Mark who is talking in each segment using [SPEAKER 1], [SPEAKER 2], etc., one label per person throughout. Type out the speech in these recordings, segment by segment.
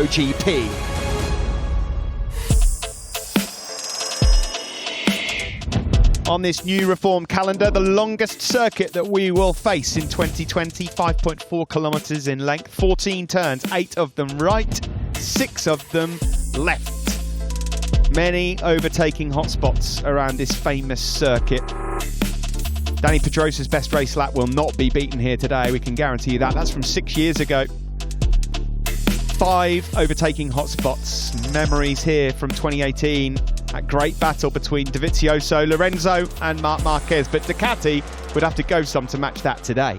[SPEAKER 1] MotoGP. On this new reformed calendar, the longest circuit that we will face in 2020, 5.4 kilometres in length, 14 turns, 8 of them right, 6 of them left. Many overtaking hotspots around this famous circuit. Danny Pedrosa's best race lap will not be beaten here today, we can guarantee you that. That's from 6 years ago. 5 overtaking hotspots. Memories here from 2018. That great battle between Dovizioso, Lorenzo and Marc Marquez, but Ducati would have to go some to match that today.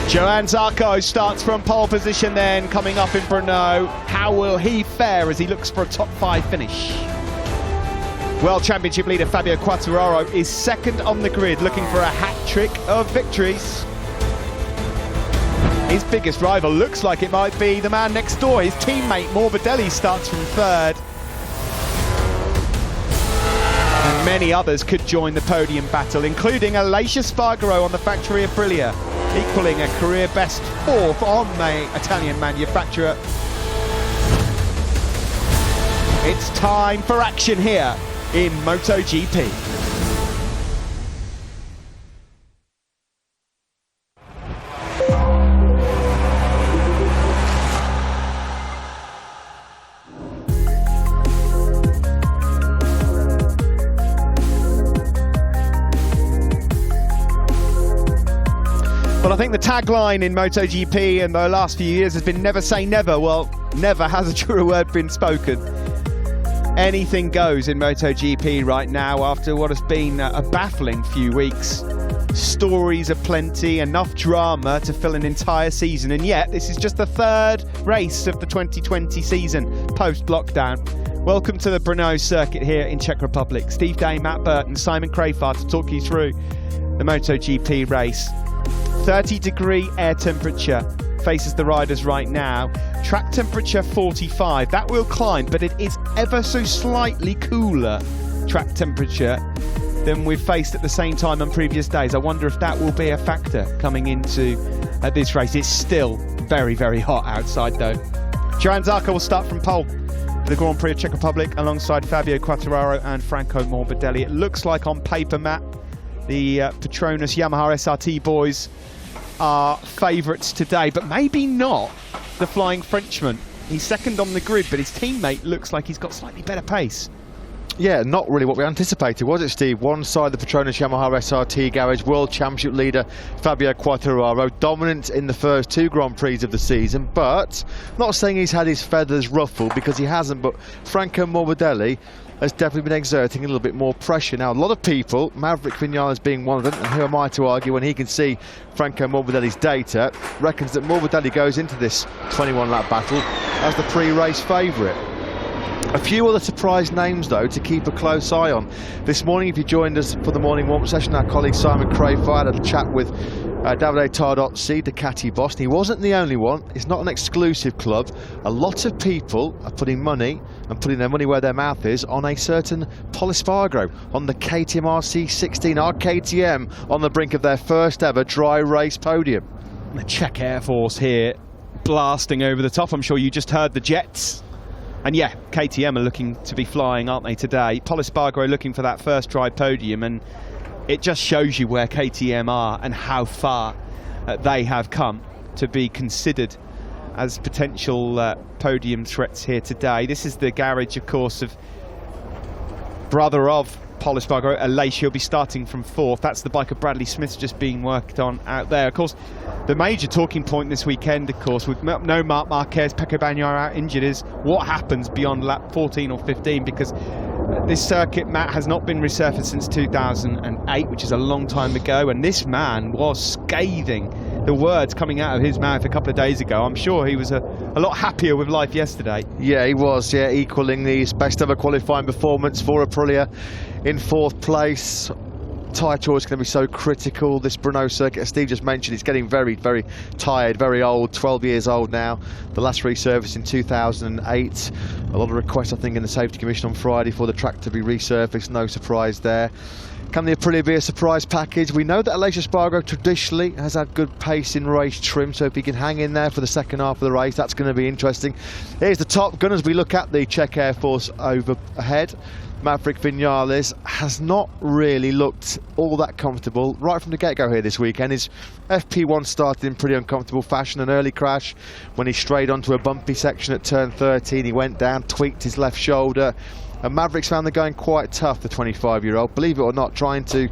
[SPEAKER 1] Johann Zarco starts from pole position then, coming up in Brno. How will he fare as he looks for a top 5 finish? World Championship leader Fabio Quartararo is second on the grid, looking for a hat-trick of victories. His biggest rival looks like it might be the man next door. His teammate Morbidelli starts from third. And many others could join the podium battle, including Aleix Espargaro on the factory Aprilia, equaling a career best 4th on the Italian manufacturer. It's time for action here in MotoGP. Well, I think the tagline in MotoGP in the last few years has been never say never. Well, never has a truer word been spoken. Anything goes in MotoGP right now after what has been a baffling few weeks. Stories aplenty, enough drama to fill an entire season, and yet this is just the 3rd race of the 2020 season post-lockdown. Welcome to the Brno circuit here in Czech Republic. Steve Day, Matt Burton, Simon Crafard to talk you through the MotoGP race. 30-degree air temperature faces the riders right now. Track temperature 45. That will climb, but it is ever so slightly cooler track temperature than we've faced at the same time on previous days. I wonder if that will be a factor coming into this race. It's still very, very hot outside though. Johann Zarco will start from pole for the Grand Prix of Czech Republic alongside Fabio Quartararo and Franco Morbidelli. It looks like on paper, Matt, the Petronas Yamaha SRT boys are favourites today, but maybe not the Flying Frenchman. He's second on the grid, but his teammate looks like he's got slightly better pace.
[SPEAKER 2] Yeah, not really what we anticipated, was it, Steve? One side, the Petronas Yamaha SRT garage, World Championship leader Fabio Quartararo, dominant in the first 2 Grand Prix of the season, but not saying he's had his feathers ruffled, because he hasn't, but Franco Morbidelli has definitely been exerting a little bit more pressure. Now, a lot of people, Maverick Viales being one of them, and who am I to argue when he can see Franco Morbidelli's data, reckons that Morbidelli goes into this 21-lap battle as the pre-race favourite. A few other surprise names, though, to keep a close eye on. This morning, if you joined us for the morning warm-up session, our colleague Simon Crafard had a chat with Davide Tardozzi, Ducati boss, and he wasn't the only one. It's not an exclusive club. A lot of people are putting money, and putting their money where their mouth is, on a certain Pol Espargaro, on the KTM RC16, our KTM, on the brink of their first ever dry race podium.
[SPEAKER 1] The Czech Air Force here, blasting over the top. I'm sure you just heard the jets. And yeah, KTM are looking to be flying, aren't they, today? Pol Espargaro looking for that first dry podium, and it just shows you where KTM are and how far they have come to be considered as potential podium threats here today. This is the garage, of course, of brother of Pol Espargaro, Aleix. He'll be starting from 4th. That's the bike of Bradley Smith's just being worked on out there. Of course, the major talking point this weekend, of course, with no Marc Marquez, Pecco Bagnaia out injured, is what happens beyond lap 14 or 15, because this circuit, Matt, has not been resurfaced since 2008, which is a long time ago, and this man was scathing. The words coming out of his mouth a couple of days ago, I'm sure he was a lot happier with life yesterday.
[SPEAKER 2] Yeah, he was, yeah, equalling his best ever qualifying performance for Aprilia in 4th place. Tyre choice is going to be so critical. This Brno circuit, as Steve just mentioned, it's getting very, very tired, very old, 12 years old now. The last resurfaced in 2008. A lot of requests, I think, in the Safety Commission on Friday for the track to be resurfaced. No surprise there. Can the Aprilia be a surprise package? We know that Aleix Espargaro traditionally has had good pace in race trim, so if he can hang in there for the second half of the race, that's going to be interesting. Here's the top gun as we look at the Czech Air Force overhead. Maverick Viales has not really looked all that comfortable right from the get-go here this weekend. His FP1 started in pretty uncomfortable fashion, an early crash when he strayed onto a bumpy section at turn 13. He went down, tweaked his left shoulder, and Maverick's found the going quite tough, the 25-year-old, believe it or not, trying to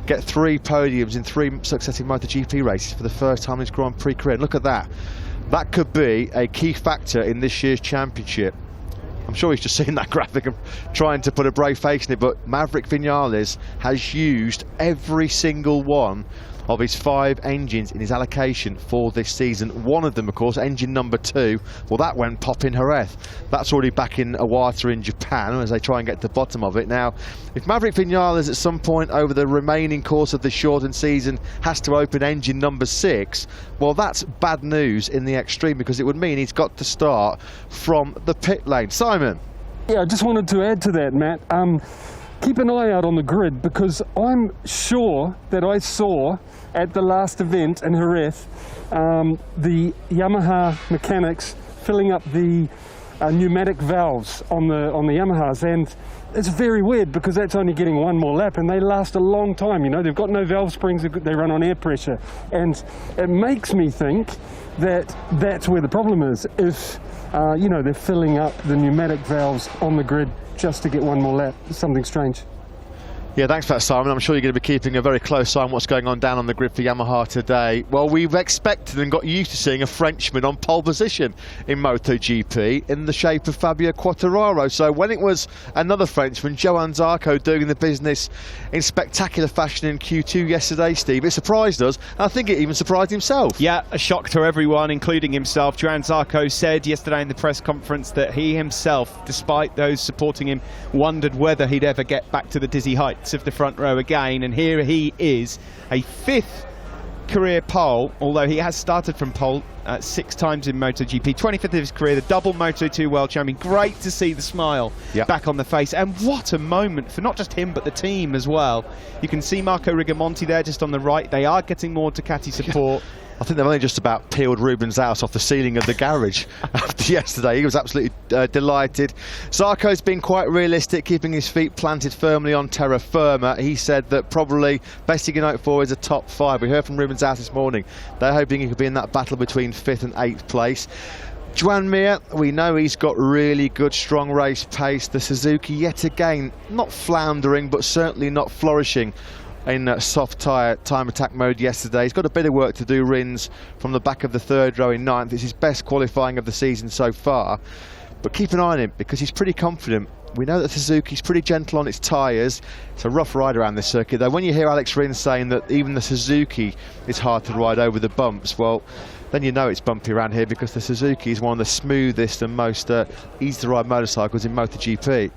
[SPEAKER 2] get 3 podiums in 3 successive MotoGP races for the first time in his Grand Prix career. And look at that. That could be a key factor in this year's championship. I'm sure he's just seen that graphic and trying to put a brave face in it, but Maverick Viales has used every single one of his 5 engines in his allocation for this season. One of them, of course, engine number 2, well, that went pop in Jerez. That's already back in Iwata in Japan as they try and get to the bottom of it. Now, if Maverick Viales at some point over the remaining course of the shortened season has to open engine number 6, well, that's bad news in the extreme, because it would mean he's got to start from the pit lane. Simon?
[SPEAKER 3] Yeah, I just wanted to add to that, Matt. Keep an eye out on the grid, because I'm sure that I saw at the last event in Jerez the Yamaha mechanics filling up the pneumatic valves on the Yamahas, and it's very weird because that's only getting 1 more lap and they last a long time. You know, they've got no valve springs, they run on air pressure, and it makes me think that that's where the problem is. If you know, they're filling up the pneumatic valves on the grid just to get 1 more lap. It's something strange.
[SPEAKER 2] Yeah, thanks for that, Simon. I'm sure you're going to be keeping a very close eye on what's going on down on the grid for Yamaha today. Well, we've expected and got used to seeing a Frenchman on pole position in MotoGP in the shape of Fabio Quartararo. So when it was another Frenchman, Johann Zarco, doing the business in spectacular fashion in Q2 yesterday, Steve, it surprised us. And I think it even surprised himself.
[SPEAKER 1] Yeah, a shock to everyone, including himself. Johann Zarco said yesterday in the press conference that he himself, despite those supporting him, wondered whether he'd ever get back to the dizzy heights of the front row again, and here he is, a 5th career pole, although he has started from pole 6 times in MotoGP, 25th of his career, the double Moto2 world champion. Great to see the smile back on the face, and what a moment for not just him but the team as well. You can see Marco Rigamonti there just on the right. They are getting more Ducati support.
[SPEAKER 2] I think they've only just about peeled Rubens out off the ceiling of the garage after yesterday. He was absolutely delighted. Zarco's been quite realistic, keeping his feet planted firmly on terra firma. He said that probably best he can hope for is a top 5. We heard from Rubens out this morning. They're hoping he could be in that battle between 5th and 8th place. Joan Mir, we know he's got really good strong race pace. The Suzuki yet again not floundering, but certainly not flourishing in soft tyre time attack mode yesterday. He's got a bit of work to do, Rins, from the back of the 3rd row in 9th. It's his best qualifying of the season so far, but keep an eye on him because he's pretty confident. We know that Suzuki's pretty gentle on its tyres. It's a rough ride around this circuit, though. When you hear Alex Rins saying that even the Suzuki is hard to ride over the bumps, well, then you know it's bumpy around here, because the Suzuki is one of the smoothest and most easy to ride motorcycles in MotoGP.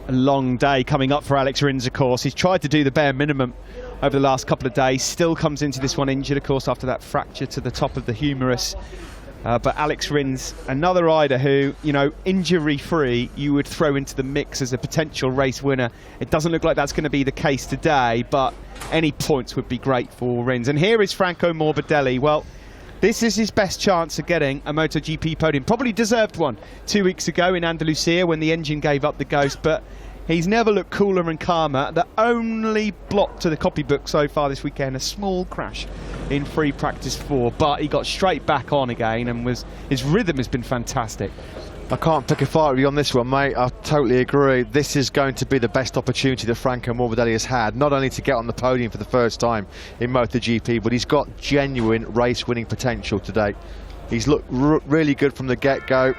[SPEAKER 1] A long day coming up for Alex Rins, of course. He's tried to do the bare minimum over the last couple of days. Still comes into this one injured, of course, after that fracture to the top of the humerus. But Alex Rins, another rider who, you know, injury-free, you would throw into the mix as a potential race winner. It doesn't look like that's going to be the case today, but any points would be great for Rins. And here is Franco Morbidelli. Well, this is his best chance of getting a MotoGP podium. Probably deserved one 2 weeks ago in Andalusia when the engine gave up the ghost, but he's never looked cooler and calmer. The only blot to the copybook so far this weekend, a small crash in free practice 4, but he got straight back on again, and his rhythm has been fantastic.
[SPEAKER 2] I can't pick a fight with you on this one, mate. I totally agree. This is going to be the best opportunity that Franco Morbidelli has had, not only to get on the podium for the first time in MotoGP, but he's got genuine race-winning potential today. He's looked really good from the get-go.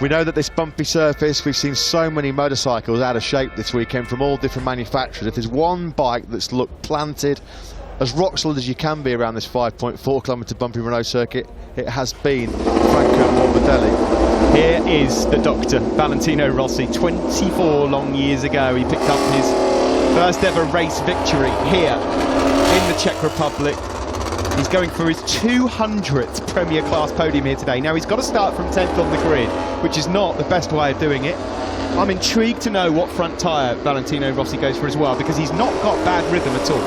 [SPEAKER 2] We know that this bumpy surface, we've seen so many motorcycles out of shape this weekend from all different manufacturers. If there's one bike that's looked planted as rock solid as you can be around this 5.4 kilometre bumpy Brno circuit, it has been Franco Morbidelli.
[SPEAKER 1] Here is the doctor, Valentino Rossi. 24 long years ago, he picked up his first ever race victory here in the Czech Republic. He's going for his 200th Premier Class podium here today. Now, he's got to start from 10th on the grid, which is not the best way of doing it. I'm intrigued to know what front tyre Valentino Rossi goes for as well, because he's not got bad rhythm at all.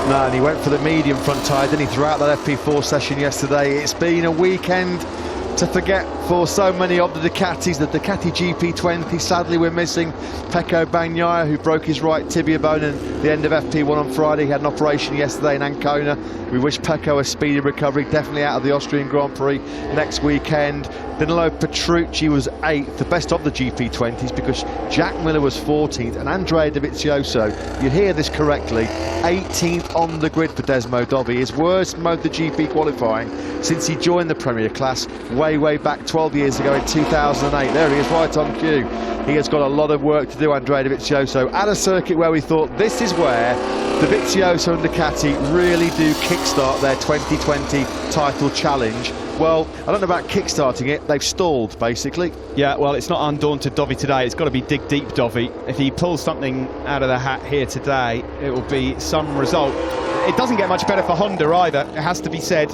[SPEAKER 2] No, and he went for the medium front tyre, didn't he, throughout that FP4 session yesterday. It's been a weekend to forget for so many of the Ducatis. The Ducati GP20, sadly we're missing Pecco Bagnaia, who broke his right tibia bone at the end of FP1 on Friday. He had an operation yesterday in Ancona. We wish Pecco a speedy recovery, definitely out of the Austrian Grand Prix next weekend. Danilo Petrucci was 8th, the best of the GP20s, because Jack Miller was 14th, and Andrea Dovizioso, you hear this correctly, 18th on the grid for Desmo Dovi, his worst MotoGP qualifying since he joined the Premier class way back 12 years ago in 2008. There he is, right on cue. He has got a lot of work to do, Andrea Dovizioso, at a circuit where we thought this is where Dovizioso and Ducati really do kickstart their 2020 title challenge. Well, I don't know about kickstarting it, they've stalled basically.
[SPEAKER 1] Yeah, well, it's not undaunted Dovi today, it's got to be dig deep Dovi. If he pulls something out of the hat here today, it will be some result. It doesn't get much better for Honda either, it has to be said.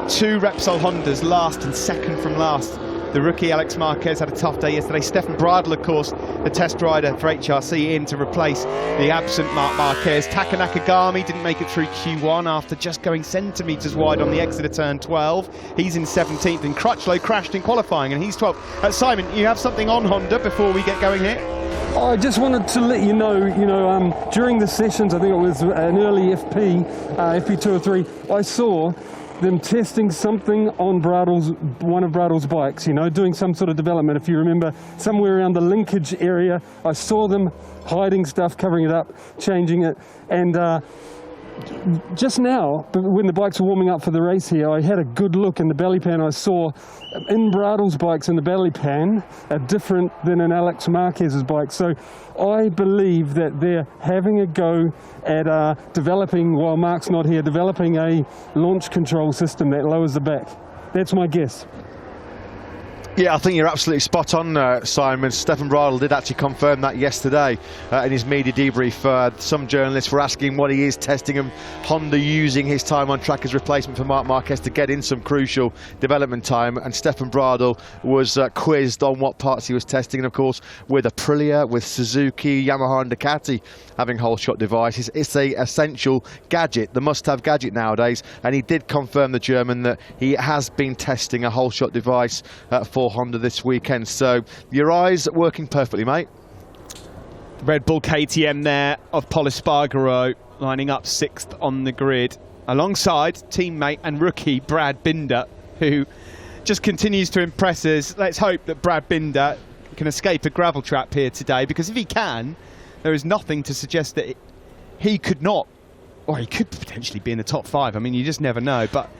[SPEAKER 1] 2 Repsol Hondas, last and second from last. The rookie Alex Marquez had a tough day yesterday. Stefan Bradl, of course, the test rider for HRC, in to replace the absent Marc Marquez. Taka Nakagami didn't make it through Q1 after just going centimetres wide on the exit of turn 12. He's in 17th, and Crutchlow crashed in qualifying, and he's 12th. Simon, you have something on Honda before we get going here?
[SPEAKER 3] I just wanted to let you know, during the sessions, I think it was an early FP2 or 3, I saw them testing something on one of Bradl's bikes, doing some sort of development. If you remember, somewhere around the linkage area, I saw them hiding stuff, covering it up, changing it, and just now, when the bikes were warming up for the race here, I had a good look in the belly pan. I saw in Bradl's bikes in the belly pan are different than in Alex Marquez's bike. So I believe that they're having a go at developing, while Mark's not here, developing a launch control system that lowers the back. That's my guess.
[SPEAKER 2] Yeah, I think you're absolutely spot on, Simon. Stefan Bradl did actually confirm that yesterday in his media debrief. Some journalists were asking what he is testing, and Honda using his time on track as replacement for Marc Marquez to get in some crucial development time. And Stefan Bradl was quizzed on what parts he was testing. And of course, with Aprilia, with Suzuki, Yamaha and Ducati having whole shot devices, it's a essential gadget, the must-have gadget nowadays. And he did confirm, the German, that he has been testing a whole shot device for Honda this weekend. So your eyes working perfectly, mate.
[SPEAKER 1] Red Bull KTM there of Pol Espargaro lining up 6th on the grid alongside teammate and rookie Brad Binder, who just continues to impress us. Let's hope that Brad Binder can escape a gravel trap here today, because if he can, there is nothing to suggest that he could not, or he could potentially be in the top 5. I mean, you just never know, but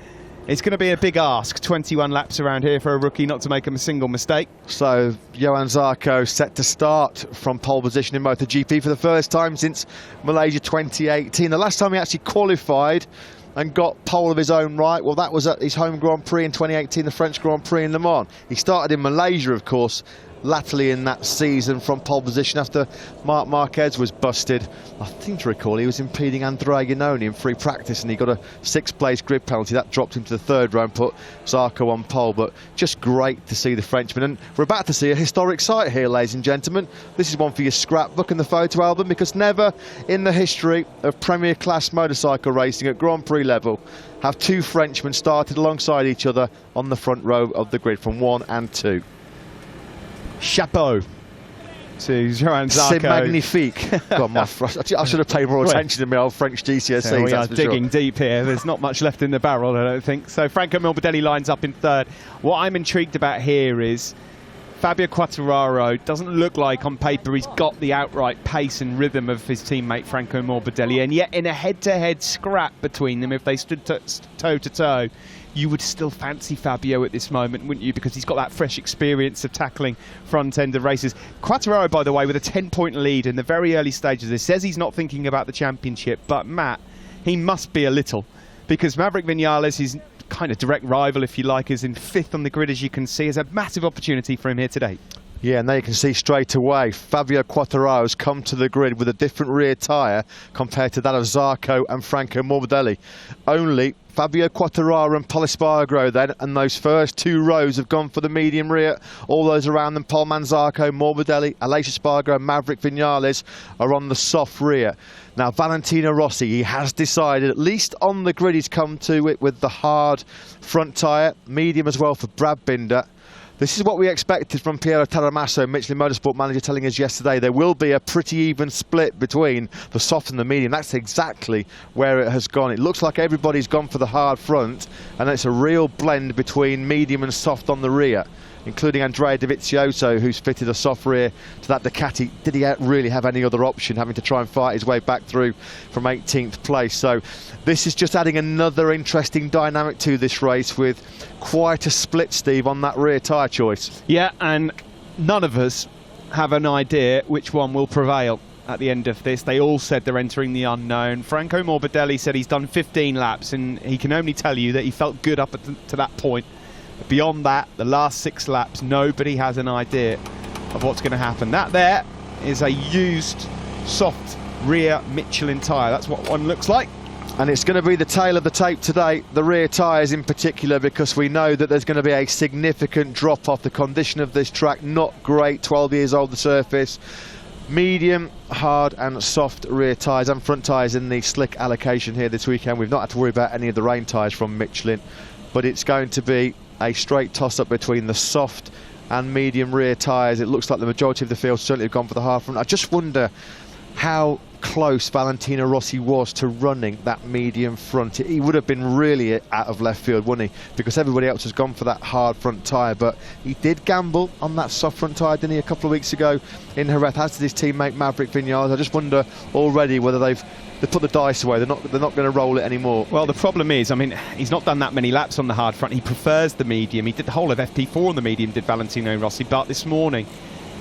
[SPEAKER 1] it's going to be a big ask, 21 laps around here for a rookie not to make a single mistake.
[SPEAKER 2] So Johan Zarco set to start from pole position in MotoGP for the first time since Malaysia 2018. The last time he actually qualified and got pole of his own right, well, that was at his home Grand Prix in 2018, the French Grand Prix in Le Mans. He started in Malaysia, of course, latterly in that season from pole position after Marc Marquez was busted. I think to recall he was impeding Andrea Iannone in free practice, and he got a 6th place grid penalty. That dropped him to the 3rd row and put Zarco on pole. But just great to see the Frenchman, and we're about to see a historic sight here, ladies and gentlemen. This is one for your scrapbook and the photo album, because never in the history of Premier class motorcycle racing at Grand Prix level have 2 Frenchmen started alongside each other on the front row of the grid from 1 and 2.
[SPEAKER 1] Chapeau to Johan Zarco.
[SPEAKER 2] C'est magnifique. God, I should have paid more attention to my old French GCSEs.
[SPEAKER 1] So we are digging deep here. There's not much left in the barrel, I don't think. So Franco Morbidelli lines up in 3rd. What I'm intrigued about here is Fabio Quartararo doesn't look like on paper he's got the outright pace and rhythm of his teammate Franco Morbidelli, and yet in a head-to-head scrap between them, if they stood toe-to-toe, you would still fancy Fabio at this moment, wouldn't you? Because he's got that fresh experience of tackling front-end of races. Quartararo, by the way, with a 10-point lead in the very early stages of this, says he's not thinking about the championship, but Matt, he must be a little, because Maverick Viales, his kind of direct rival, if you like, is in 5th on the grid, as you can see. Is a massive opportunity for him here today.
[SPEAKER 2] Yeah, and there you can see straight away Fabio Quartararo's come to the grid with a different rear tyre compared to that of Zarco and Franco Morbidelli. Only Fabio Quartararo and Pol Espargaro then, and those first two rows have gone for the medium rear. All those around them, Polman, Zarco, Morbidelli, Aleix Espargaro, Maverick, Viales are on the soft rear. Now Valentino Rossi, he has decided, at least on the grid, he's come to it with the hard front tyre, medium as well for Brad Binder. This is what we expected from Piero Taramasso, Michelin Motorsport manager, telling us yesterday there will be a pretty even split between the soft and the medium. That's exactly where it has gone. It looks like everybody's gone for the hard front, and it's a real blend between medium and soft on the rear, including Andrea Dovizioso, who's fitted a soft rear to that Ducati. Did he really have any other option, having to try and fight his way back through from 18th place? So this is just adding another interesting dynamic to this race, with quite a split, Steve, on that rear tyre choice.
[SPEAKER 1] Yeah, and none of us have an idea which one will prevail at the end of this. They all said they're entering the unknown. Franco Morbidelli said he's done 15 laps, and he can only tell you that he felt good up to that point. Beyond that, the last 6 laps, nobody has an idea of what's going to happen. That there is a used soft rear Michelin tyre. That's what one looks like.
[SPEAKER 2] And it's going to be the tail of the tape today, the rear tyres in particular, because we know that there's going to be a significant drop off. The condition of this track, not great, 12 years old, the surface. Medium, hard and soft rear tyres and front tyres in the slick allocation here this weekend. We've not had to worry about any of the rain tyres from Michelin, but it's going to be a straight toss-up between the soft and medium rear tyres. It looks like the majority of the field certainly have gone for the hard front. I just wonder how close Valentino Rossi was to running that medium front. He would have been really out of left field, wouldn't he? Because everybody else has gone for that hard front tyre, but he did gamble on that soft front tyre, didn't he, a couple of weeks ago in Jerez, as did his teammate Maverick Viales. I just wonder already whether they've put the dice away. They're not going to roll it anymore.
[SPEAKER 1] Well, the problem is, I mean, he's not done that many laps on the hard front. He prefers the medium. He did the whole of FP4 on the medium, did Valentino Rossi, but this morning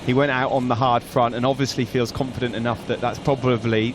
[SPEAKER 1] he went out on the hard front and obviously feels confident enough that that's probably,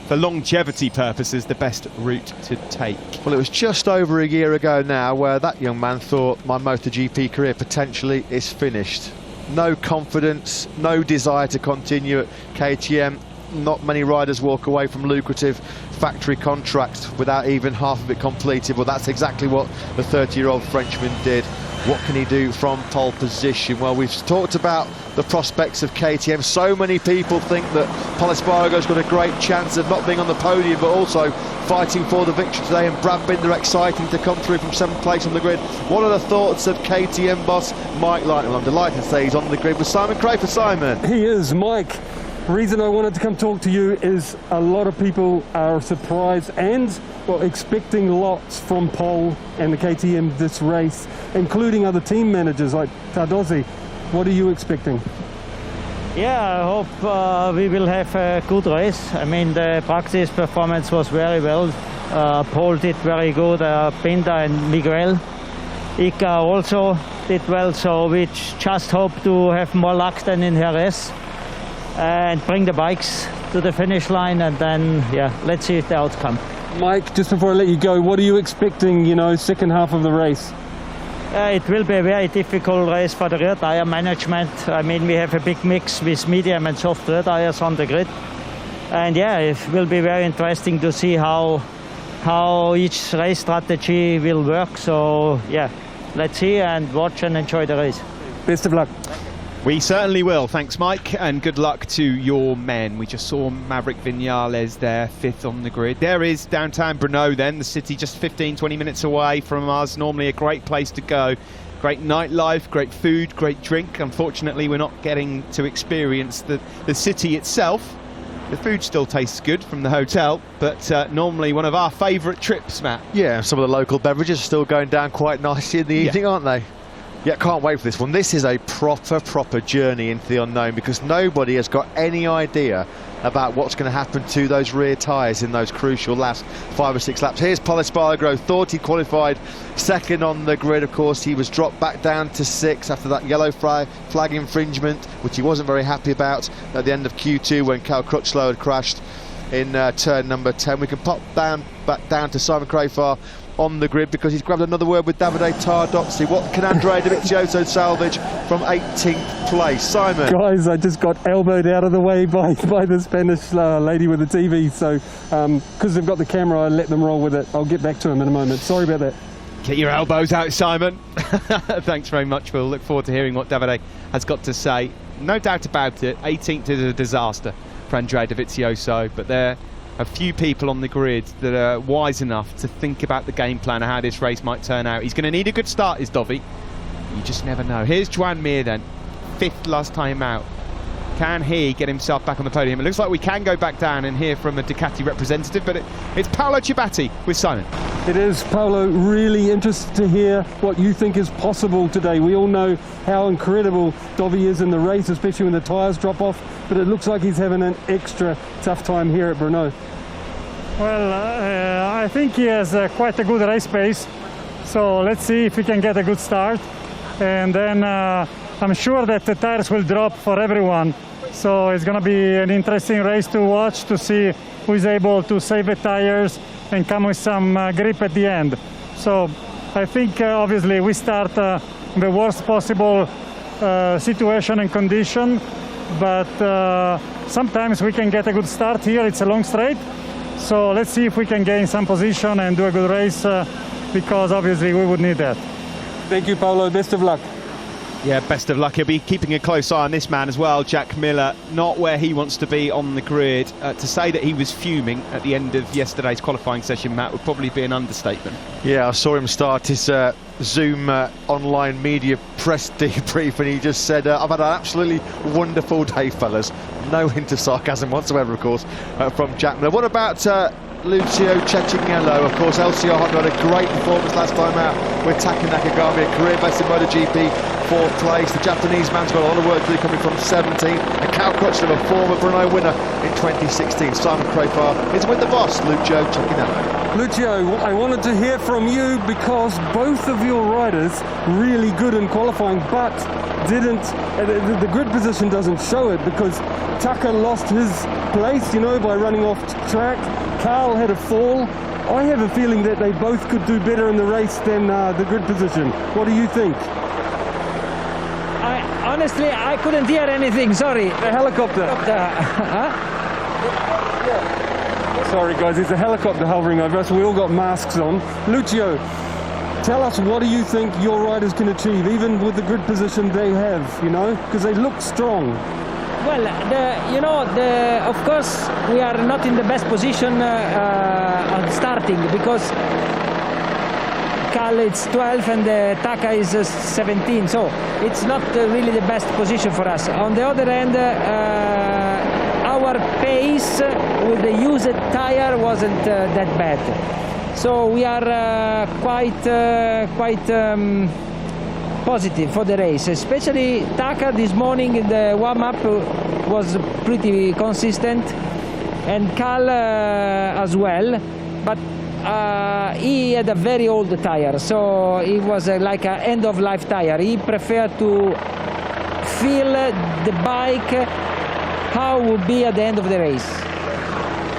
[SPEAKER 1] for longevity purposes, the best route to take.
[SPEAKER 2] Well, it was just over a year ago now where that young man thought, my MotoGP career potentially is finished. No confidence, no desire to continue at KTM. Not many riders walk away from lucrative factory contracts without even half of it completed. Well, that's exactly what the 30-year-old Frenchman did. What can he do from pole position? Well, we've talked about the prospects of KTM. So many people think that Pol Espargaro's got a great chance of not being on the podium, but also fighting for the victory today. And Brad Binder exciting to come through from 7th place on the grid. What are the thoughts of KTM boss Mike Lightning? Well, I'm delighted to say he's on the grid with Simon Craper. Simon.
[SPEAKER 3] He is, Mike. The reason I wanted to come talk to you is a lot of people are surprised and, well, expecting lots from Pol and the KTM this race, including other team managers like Tardozzi. What are you expecting?
[SPEAKER 4] Yeah, I hope we will have a good race. I mean, the practice performance was very well. Pol did very good, Binder and Miguel. Ica also did well, so we just hope to have more luck than in Jerez and bring the bikes to the finish line, and then, yeah, let's see the outcome.
[SPEAKER 3] Mike, just before I let you go, what are you expecting, second half of the race?
[SPEAKER 4] It will be a very difficult race for the rear tire management. I mean, we have a big mix with medium and soft rear tires on the grid. And yeah, it will be very interesting to see how each race strategy will work. So yeah, let's see and watch and enjoy the race.
[SPEAKER 3] Best of luck.
[SPEAKER 1] We certainly will. Thanks, Mike, and good luck to your men. We just saw Maverick Viales there, 5th on the grid. There is downtown Brno then, the city just 15-20 minutes away from us. Normally a great place to go. Great nightlife, great food, great drink. Unfortunately, we're not getting to experience the city itself. The food still tastes good from the hotel, but normally one of our favourite trips, Matt.
[SPEAKER 2] Yeah, some of the local beverages are still going down quite nicely in the evening, aren't they? Yeah, can't wait for this one. This is a proper journey into the unknown, because nobody has got any idea about what's going to happen to those rear tyres in those crucial last 5 or 6 laps. Here's Pol Espargaro, thought he qualified 2nd on the grid. Of course, he was dropped back down to 6th after that yellow flag infringement, which he wasn't very happy about at the end of Q2 when Cal Crutchlow had crashed. in turn number 10. We can pop back down to Simon Crafar on the grid because he's grabbed another word with Davide Tardozzi. What can Andrea Dovizioso salvage from 18th place? Simon?
[SPEAKER 3] Guys, I just got elbowed out of the way by the Spanish lady with the TV, so because they've got the camera, I let them roll with it. I'll get back to him in a moment. Sorry about that.
[SPEAKER 1] Get your elbows out, Simon. Thanks very much. We'll look forward to hearing what Davide has got to say. No doubt about it, 18th is a disaster for Andrea Dovizioso, but there are a few people on the grid that are wise enough to think about the game plan of how this race might turn out. He's going to need a good start, is Dovi. You just never know. Here's Joan Mir then, 5th last time out. Can he get himself back on the podium? It looks like we can go back down and hear from a Ducati representative, but it's Paolo Ciabatti with Simon.
[SPEAKER 3] It is, Paolo. Really interested to hear what you think is possible today. We all know how incredible Dovi is in the race, especially when the tyres drop off, but it looks like he's having an extra tough time here at Brno.
[SPEAKER 5] Well, I think he has quite a good race pace, so let's see if he can get a good start, and then I'm sure that the tires will drop for everyone, so it's going to be an interesting race to watch to see who is able to save the tires and come with some grip at the end. So I think obviously we start in the worst possible situation and condition, but sometimes we can get a good start here. It's a long straight, so let's see if we can gain some position and do a good race, because obviously we would need that.
[SPEAKER 3] Thank you, Paolo. Best of luck.
[SPEAKER 1] Yeah, best of luck. He'll be keeping a close eye on this man as well, Jack Miller. Not where he wants to be on the grid. To say that he was fuming at the end of yesterday's qualifying session, Matt, would probably be an understatement.
[SPEAKER 2] Yeah, I saw him start his Zoom online media press debrief, and he just said, I've had an absolutely wonderful day, fellas. No hint of sarcasm whatsoever, of course, from Jack Miller. What about Lucio Cecchinello? Of course, LCR Honda had a great performance last time out with Taka Nakagami, a career best in MotoGP, 4th place. The Japanese man's got a lot of work to do, coming from 17th. And Cal Crutchlow, a former Brno winner in 2016. Simon Crafar is with the boss, Lucio Cecchinello.
[SPEAKER 3] Lucio, I wanted to hear from you because both of your riders really good in qualifying, but didn't. The grid position doesn't show it because Taka lost his place, you know, by running off track. Carl had a fall. I have a feeling that they both could do better in the race than the grid position. What do you think?
[SPEAKER 6] Honestly, I couldn't hear anything, sorry.
[SPEAKER 3] The helicopter. Sorry guys, there's a helicopter hovering over us. We all got masks on. Lucio, tell us, what do you think your riders can achieve, even with the grid position they have, you know, because they look strong.
[SPEAKER 6] Well, of course, we are not in the best position on starting because Cal is 12 and Taka is 17, so it's not really the best position for us. On the other hand, our pace with the used tire wasn't that bad, so we are quite positive for the race. Especially Taka this morning in the warm-up was pretty consistent, and Cal as well, but he had a very old tire, so it was like an end-of-life tire. He preferred to feel the bike how it would be at the end of the race.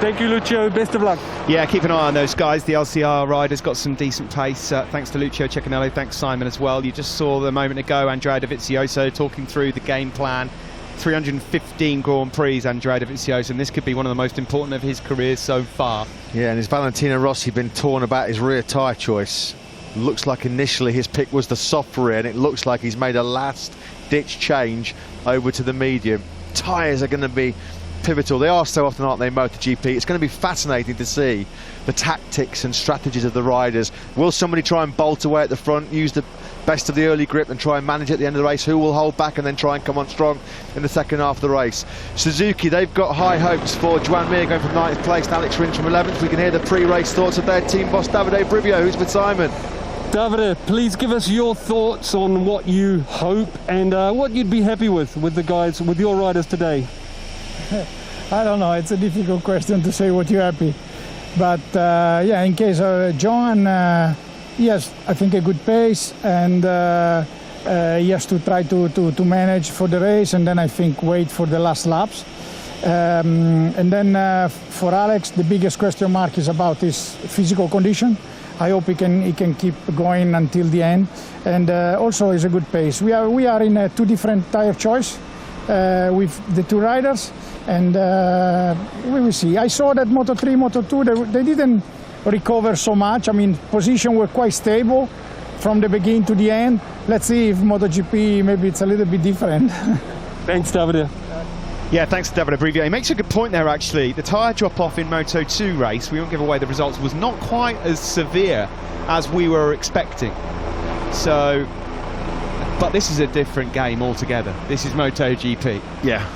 [SPEAKER 3] Thank you, Lucio. Best of luck.
[SPEAKER 1] Yeah, keep an eye on those guys. The LCR riders got some decent pace. Thanks to Lucio Cecchinello. Thanks, Simon, as well. You just saw a moment ago Andrea Dovizioso talking through the game plan. 315 Grand Prix, Andrea Dovizioso, and this could be one of the most important of his career so far.
[SPEAKER 2] Yeah, and has Valentino Rossi been torn about his rear tyre choice? Looks like initially his pick was the soft rear, and it looks like he's made a last-ditch change over to the medium. Tyres are going to be pivotal. They are so often, aren't they, MotoGP? It's going to be fascinating to see the tactics and strategies of the riders. Will somebody try and bolt away at the front, use the best of the early grip and try and manage at the end of the race? Who will hold back and then try and come on strong in the second half of the race? Suzuki, they've got high hopes for Joan Mir going from 9th place and Alex Rins from 11th. We can hear the pre-race thoughts of their team boss Davide Brivio, who's with Simon.
[SPEAKER 3] Davide, please give us your thoughts on what you hope and what you'd be happy with the guys, with your riders today.
[SPEAKER 7] I don't know, it's a difficult question to say what you're happy. But yeah, in case of John, yes, I think a good pace, and he has to try to manage for the race, and then I think wait for the last laps. And then for Alex, the biggest question mark is about his physical condition. I hope he can keep going until the end, and also is a good pace. We are in two different tire choice with the two riders, and we will see. I saw that Moto3, Moto2, they didn't recover so much. I mean, position were quite stable from the beginning to the end. Let's see if MotoGP maybe it's a little bit different.
[SPEAKER 3] Thanks, Davide.
[SPEAKER 1] Yeah, thanks to David Abrivio. He makes a good point there, actually. The tyre drop-off in Moto2 race, we won't give away the results, was not quite as severe as we were expecting. So, but this is a different game altogether. This is MotoGP.
[SPEAKER 2] Yeah,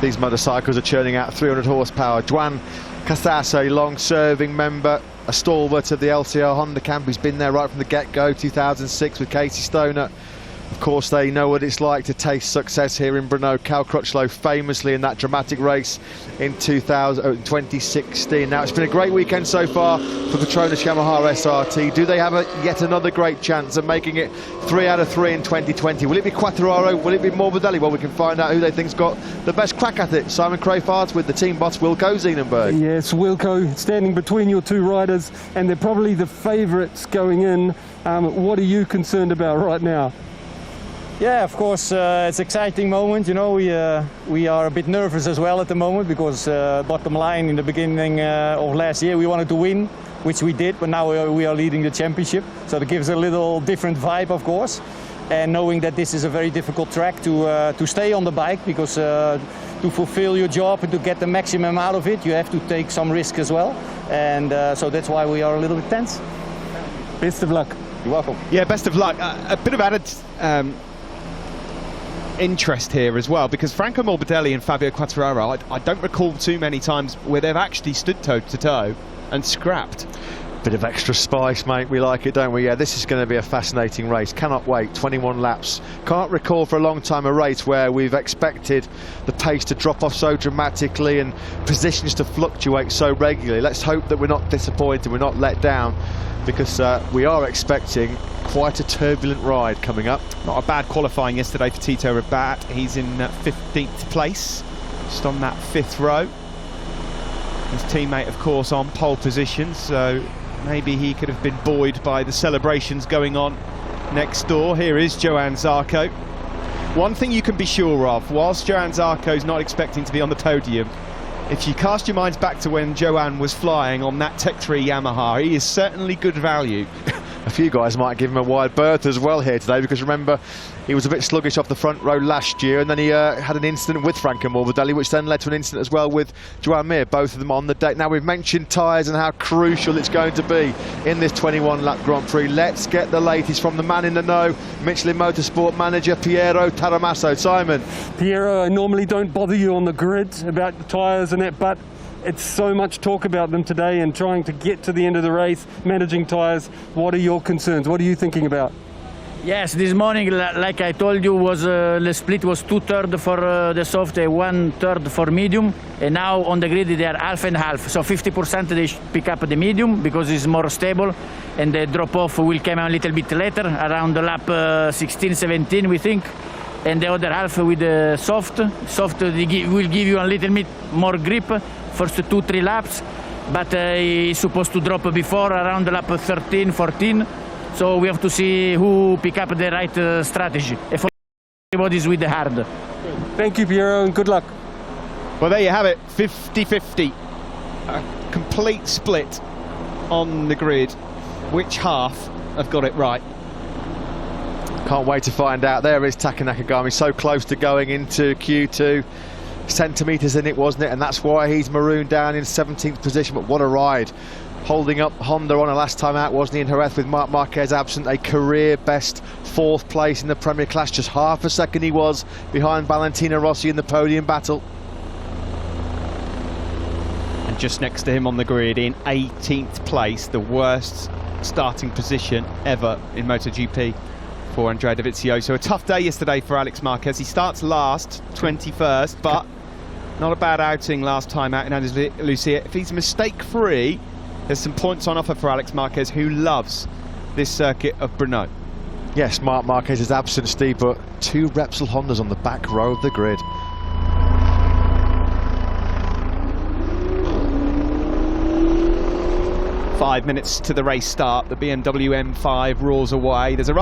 [SPEAKER 2] these motorcycles are churning out 300 horsepower. Joan Casas, a long-serving member, a stalwart of the LCR Honda camp. He's been there right from the get-go, 2006 with Casey Stoner. Of course, they know what it's like to taste success here in Brno. Cal Crutchlow famously in that dramatic race in 2016. Now, it's been a great weekend so far for Petronas Yamaha SRT. Do they have yet another great chance of making it 3 out of 3 in 2020? Will it be Quartararo? Will it be Morbidelli? Well, we can find out who they think's got the best crack at it. Simon Crayford with the team boss Wilco Zienenberg.
[SPEAKER 3] Yes, Wilco standing between your two riders, and they're probably the favourites going in. What are you concerned about right now?
[SPEAKER 8] Yeah, of course, it's an exciting moment. You know, we are a bit nervous as well at the moment because bottom line, in the beginning of last year, we wanted to win, which we did, but now we are leading the championship. So that gives a little different vibe, of course. And knowing that this is a very difficult track to stay on the bike, because to fulfill your job and to get the maximum out of it, you have to take some risk as well. And so that's why we are a little bit tense.
[SPEAKER 3] Best of luck.
[SPEAKER 8] You're welcome.
[SPEAKER 1] Yeah, best of luck. A bit of added interest here as well, because Franco Morbidelli and Fabio Quartararo, I don't recall too many times where they've actually stood toe to toe and scrapped.
[SPEAKER 2] Bit of extra spice, mate. We like it, don't we? Yeah, this is going to be a fascinating race. Cannot wait. 21 laps. Can't recall for a long time a race where we've expected the pace to drop off so dramatically and positions to fluctuate so regularly. Let's hope that we're not disappointed, we're not let down, because we are expecting quite a turbulent ride coming up.
[SPEAKER 1] Not a bad qualifying yesterday for Tito Rabat. He's in 15th place, just on that 5th row. His teammate, of course, on pole position, so maybe he could have been buoyed by the celebrations going on next door. Here is Johann Zarco. One thing you can be sure of, whilst Johann Zarco's not expecting to be on the podium, if you cast your minds back to when Johann was flying on that Tech 3 Yamaha, he is certainly good value.
[SPEAKER 2] A few guys might give him a wide berth as well here today, because remember, he was a bit sluggish off the front row last year, and then he had an incident with Franco Morbidelli, which then led to an incident as well with Joan Mir, both of them on the deck. Now, we've mentioned tyres and how crucial it's going to be in this 21-lap Grand Prix. Let's get the latest from the man in the know, Michelin Motorsport manager Piero Taramasso. Simon.
[SPEAKER 3] Piero, I normally don't bother you on the grid about the tyres and that, but it's so much talk about them today and trying to get to the end of the race, managing tyres. What are your concerns? What are you thinking about?
[SPEAKER 9] Yes, this morning, like I told you, was the split was 2/3 for the soft and 1/3 for medium, and now on the grid they are half and half. So 50% they pick up the medium because it's more stable, and the drop off will come a little bit later, around the lap 16, 17, we think. And the other half with the soft will give you a little bit more grip first 2-3 laps, but it's supposed to drop before around the lap 13, 14. So we have to see who pick up the right strategy. If everybody's with the hard.
[SPEAKER 3] Thank you, Piero, and good luck.
[SPEAKER 1] Well, there you have it, 50-50. A complete split on the grid. Which half have got it right?
[SPEAKER 2] Can't wait to find out. There is Taka Nakagami, so close to going into Q2. Centimetres in it, wasn't it? And that's why he's marooned down in 17th position. But what a ride. Holding up Honda on a last time out, wasn't he, in Jerez, with Marc Marquez absent. A career best 4th place in the Premier class. Just half a second he was behind Valentino Rossi in the podium battle.
[SPEAKER 1] And just next to him on the grid in 18th place, the worst starting position ever in MotoGP for Andrea Dovizioso. A tough day yesterday for Alex Marquez. He starts last, 21st, but not a bad outing last time out in Andalusia. If he's mistake-free, there's some points on offer for Alex Marquez, who loves this circuit of Brno.
[SPEAKER 2] Yes, Marc Marquez is absent, Steve, but 2 Repsol Hondas on the back row of the grid.
[SPEAKER 1] 5 minutes to the race start. The BMW M5 roars away. There's a